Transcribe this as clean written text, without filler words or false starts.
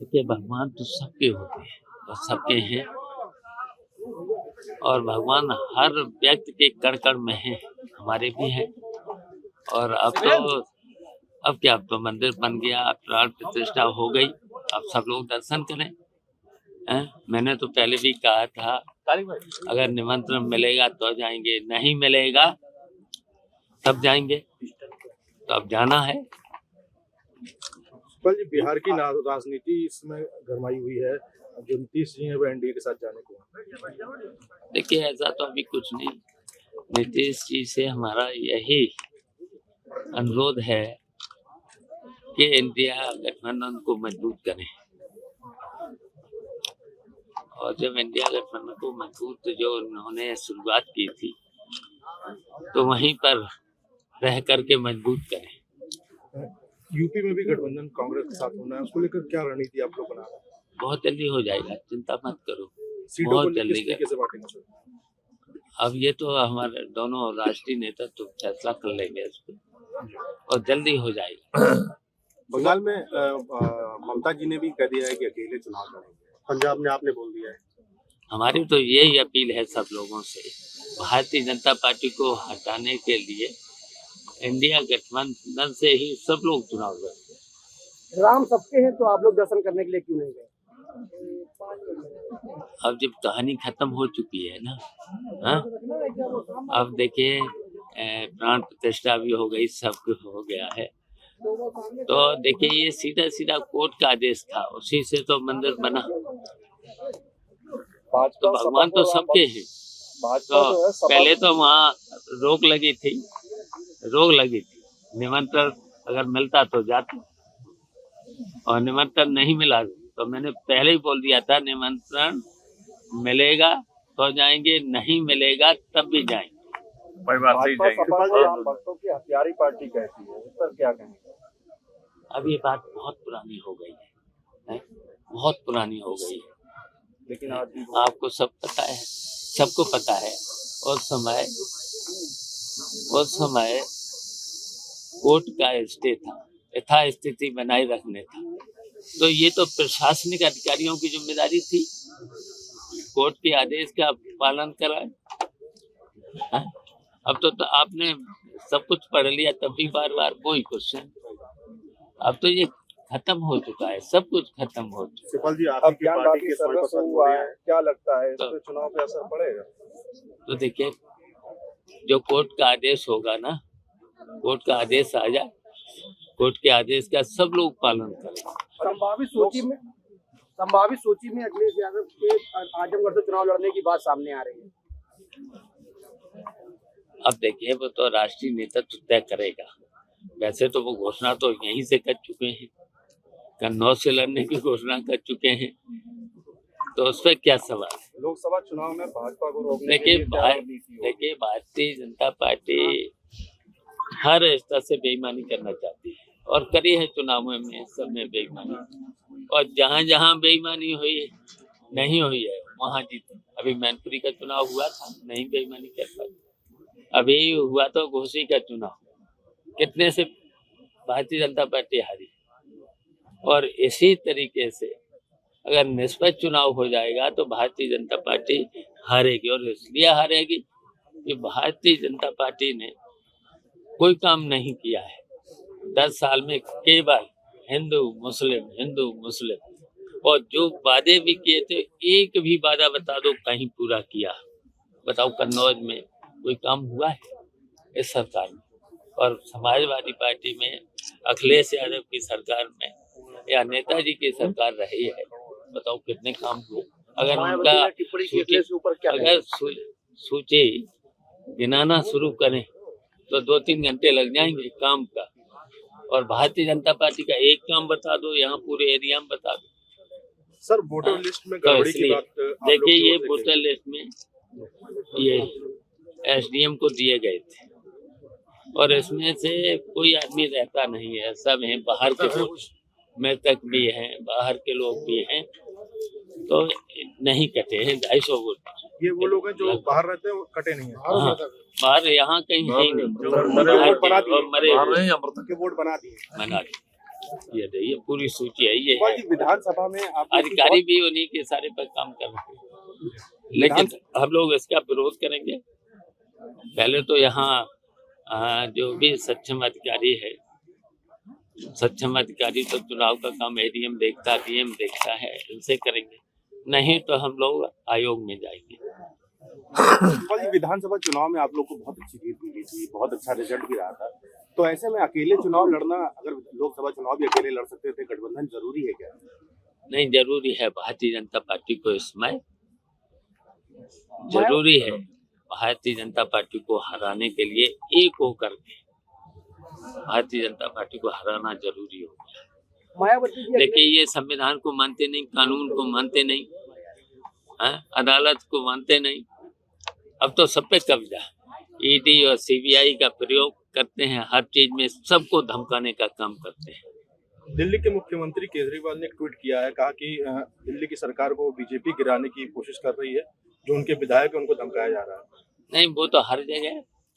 देखिए, भगवान तो सबके होते हैं और सबके हैं, और भगवान हर व्यक्ति के कण कण में है, हमारे भी हैं। और अब क्या, अब तो मंदिर बन गया, प्राण प्रतिष्ठा हो गई, अब सब लोग दर्शन करें। मैंने तो पहले भी कहा था, अगर निमंत्रण मिलेगा तो जाएंगे, नहीं मिलेगा तब जाएंगे, तो अब जाना है। जी, बिहार की राजनीति इसमें गरमाई हुई है, जो नीतीश जी हैं वो एनडीए के साथ जाने को। देखिए, ऐसा तो अभी कुछ नहीं, नीतीश जी से हमारा यही अनुरोध है कि इंडिया गठबंधन को मजबूत करें, और जब इंडिया गठबंधन को मजबूत जो उन्होंने शुरुआत की थी, तो वहीं पर रह करके मजबूत करें। यूपी में भी गठबंधन कांग्रेस के साथ होना है, उसको लेकर क्या रणनीति आप लोग बना रहे हैं? बहुत जल्दी हो जाएगा, चिंता मत करो, सीटों बहुत को जल्दी। किस तरीके से बांटेंगे? अब ये तो हमारे दोनों राष्ट्रीय नेता तो फैसला कर लेंगे इसको, और जल्दी हो जाएगा। बंगाल में ममता जी ने भी कह दिया है कि अकेले चुनाव लड़ेंगे, पंजाब में आपने बोल दिया है। हमारी तो यही अपील है सब लोगों से, भारतीय जनता पार्टी को हटाने के लिए इंडिया गठबंधन से ही सब लोग चुनाव लड़ेंगे। राम सबके हैं, तो आप लोग दर्शन करने के लिए क्यों नहीं गए? अब जब कहानी खत्म हो चुकी है ना, हाँ, अब देखिए, प्राण प्रतिष्ठा भी हो गई, सब कुछ हो गया है, तो देखिए ये सीधा सीधा कोर्ट का आदेश था, उसी से तो मंदिर बना। तो भगवान तो सबके हैं, तो पहले तो वहाँ रोक लगी थी, निमंत्रण अगर मिलता तो जाते, और निमंत्रण नहीं मिला तो मैंने पहले ही बोल दिया था, निमंत्रण मिलेगा तो जाएंगे, नहीं मिलेगा तब भी जाएंगे। परिवार से ही जाएंगे। भक्तों की हथियारी पार्टी कहती है, उस पर क्या कहेंगे? अब ये बात बहुत पुरानी हो गई है, बहुत पुरानी हो गई है, लेकिन आज भी आपको सब पता है, सबको पता है। और समय कोर्ट का स्टे था, यथास्थिति बनाए रखने था, तो ये तो प्रशासनिक अधिकारियों की जिम्मेदारी थी, कोर्ट के आदेश का पालन कराए। अब तो आपने सब कुछ पढ़ लिया, तब भी बार बार वही क्वेश्चन। अब तो ये खत्म हो चुका है, सब कुछ खत्म हो चुका है। सुपल जी, आपकी पार्टी के सर्वस्व हुआ है, क्या लगता है इस पे चुनाव पे असर पड़ेगा? तो देखिए, जो कोर्ट का आदेश होगा ना, कोर्ट का आदेश आ जाए, कोर्ट के आदेश का सब लोग पालन करें। संभावित सूची में अखिलेश यादव के आजमगढ़ से चुनाव लड़ने की बात सामने आ रही है। अब देखिए, वो तो राष्ट्रीय नेतृत्व तय करेगा, वैसे तो वो घोषणा तो यहीं से कर चुके हैं, कन्नौज से लड़ने की घोषणा कर चुके हैं, तो उस पर क्या सवाल है? लोकसभा चुनाव में भाजपा को रोकने के लिए देखिए, भारतीय जनता पार्टी हर स्तर से बेईमानी करना चाहती है, और करी है चुनावों में, सब में बेईमानी, और जहाँ जहाँ बेईमानी हुई नहीं हुई है वहाँ जीते। अभी मैनपुरी का चुनाव हुआ था, नहीं बेईमानी कर पाई। अभी हुआ तो घोसी का चुनाव, कितने से भारतीय जनता पार्टी हारी, और इसी तरीके से अगर निष्पक्ष चुनाव हो जाएगा तो भारतीय जनता पार्टी हारेगी, और इसलिए हारेगी कि भारतीय जनता पार्टी ने कोई काम नहीं किया है 10 साल में, केवल हिंदू मुस्लिम, और जो वादे भी किए थे, एक भी वादा बता दो कहीं पूरा किया? बताओ, कन्नौज में कोई काम हुआ है इस सरकार में? और समाजवादी पार्टी में अखिलेश यादव की सरकार में या नेताजी की सरकार रही है, बताओ कितने काम हुए? अगर उनका सूची गिनाना शुरू करें तो 2-3 घंटे लग जाएंगे काम का, और भारतीय जनता पार्टी का एक काम बता दो, यहाँ पूरे एरिया में बता दो। सर, वोटर लिस्ट में गड़बड़ी की बात देखिए, ये वोटर लिस्ट में ये एसडीएम को दिए गए थे, और इसमें से कोई आदमी रहता नहीं है, सब हैं बाहर के लोग, मृतक भी हैं, बाहर के लोग भी हैं, तो नहीं कटे हैं 250 वोट। ये वो लोग हैं जो बाहर रहते हैं, वो कटे नहीं है। हाँ, बाहर यहाँ कहीं है नहीं, वोट बना दिए। बना दिए। ये रही है, पूरी सूची है ये है। गोपाल जी, विधानसभा में आप अधिकारी भी उन्हीं के सारे पर काम कर रहे हैं, लेकिन हम लोग इसका विरोध करेंगे। पहले तो यहाँ जो भी सक्षम अधिकारी है, सक्षम अधिकारी तो चुनाव का काम एडीएम देखता, डीएम देखता है, इनसे करेंगे। नहीं तो हम लोग आयोग में जाएंगे। गोपाल जी, विधानसभा चुनाव में आप लोग को बहुत अच्छी जीत मिली थी, बहुत अच्छा रिजल्ट भी रहा था, तो ऐसे में अकेले चुनाव लड़ना, अगर लोकसभा चुनाव भी अकेले लड़ सकते थे, गठबंधन जरूरी है क्या? नहीं, जरूरी है भारतीय जनता पार्टी को इसमें, जरूरी है भारतीय जनता पार्टी को हराने के लिए एक होकर के भारतीय जनता पार्टी को हराना जरूरी हो गया। मायावती जी लेकिन ये संविधान को मानते नहीं, कानून को मानते नहीं, अदालत को मानते नहीं। अब तो सब पे कब्जा, ईडी और सीबीआई का प्रयोग करते हैं, हर चीज में सबको धमकाने का काम करते हैं। दिल्ली के मुख्यमंत्री केजरीवाल ने एक ट्वीट किया है, कहा कि दिल्ली की सरकार को बीजेपी गिराने की कोशिश कर रही है, जो उनके विधायक है उनको धमकाया जा रहा है। नहीं, वो तो हर जगह